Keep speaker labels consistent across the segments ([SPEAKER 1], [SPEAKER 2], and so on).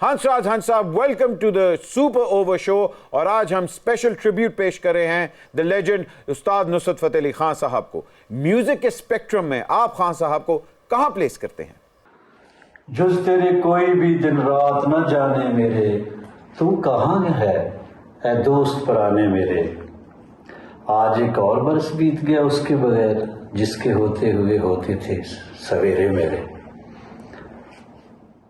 [SPEAKER 1] ہنسراج ہنس صاحب، welcome to the super over show. اور آج ہم اسپیشل ٹریبیوٹ پیش کر رہے ہیں دا لیجنڈ استاد نصرت فتح علی خان صاحب کو. میوزک کے اسپیکٹرم میں آپ خان صاحب کو کہاں پلیس کرتے ہیں؟
[SPEAKER 2] جز تیرے کوئی بھی دن رات نہ جانے میرے، تو کہاں ہے اے دوست پرانے میرے. آج ایک اور برس بیت گیا اس کے بغیر، جس کے ہوتے ہوئے ہوتے تھے سویرے میرے.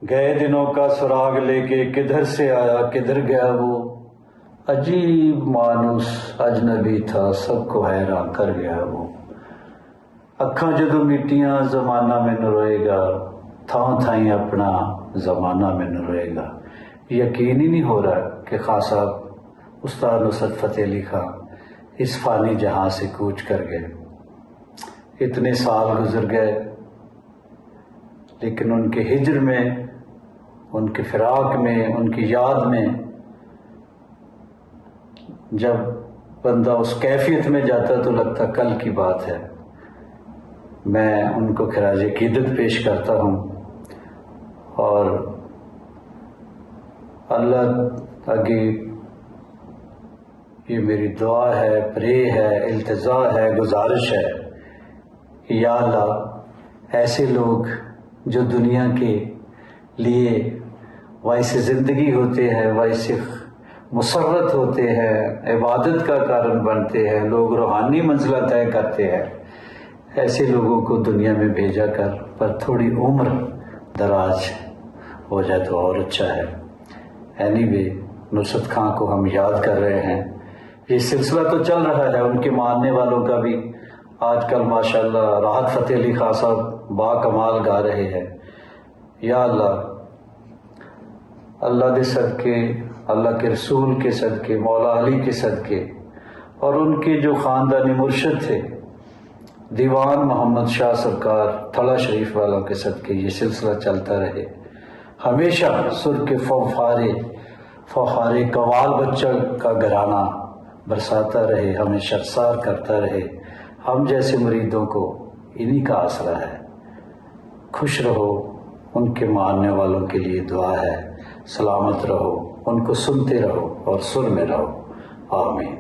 [SPEAKER 2] گئے دنوں کا سراغ لے کے کدھر سے آیا کدھر گیا وہ، عجیب مانوس اجنبی تھا سب کو حیران کر گیا وہ. اکھاں جدوں میٹیاں زمانہ مینوں روئے گا، تھاں تھائیں اپنا زمانہ مینوں روئے گا. یقین ہی نہیں ہو رہا کہ خان صاحب استاد نصرت فتح علی خان اس فانی جہاں سے کوچ کر گئے. اتنے سال گزر گئے، لیکن ان کے ہجر میں، ان کے فراق میں، ان کی یاد میں جب بندہ اس کیفیت میں جاتا تو لگتا کل کی بات ہے. میں ان کو خراج عقیدت پیش کرتا ہوں، اور اللہ آگے یہ میری دعا ہے، پرے ہے، التجا ہے، گزارش ہے کہ یا اللہ ایسے لوگ جو دنیا کے لیے باعث زندگی ہوتے ہیں، باعث مسرت ہوتے ہیں، عبادت کا کارن بنتے ہیں، لوگ روحانی منزلہ طے کرتے ہیں، ایسے لوگوں کو دنیا میں بھیجا کر پر تھوڑی عمر دراز ہو جائے تو اور اچھا ہے. اینی وے نصرت خان کو ہم یاد کر رہے ہیں. یہ سلسلہ تو چل رہا ہے ان کے ماننے والوں کا بھی. آج کل ماشاءاللہ راحت فتح علی خان صاحب با کمال گا رہے ہیں. یا اللہ، اللہ کے صدقے، اللہ کے رسول کے صدقے، مولا علی کے صدقے، اور ان کے جو خاندانی مرشد تھے دیوان محمد شاہ سرکار تھڑا شریف والوں کے صدقے یہ سلسلہ چلتا رہے. ہمیشہ سر کے فوارے قوال بچہ کا گھرانہ برساتا رہے، ہمیں شرسار کرتا رہے. ہم جیسے مریدوں کو انہی کا آسرا ہے. خوش رہو، ان کے ماننے والوں کے لیے دعا ہے. سلامت رہو، ان کو سنتے رہو اور سر میں رہو. آمین.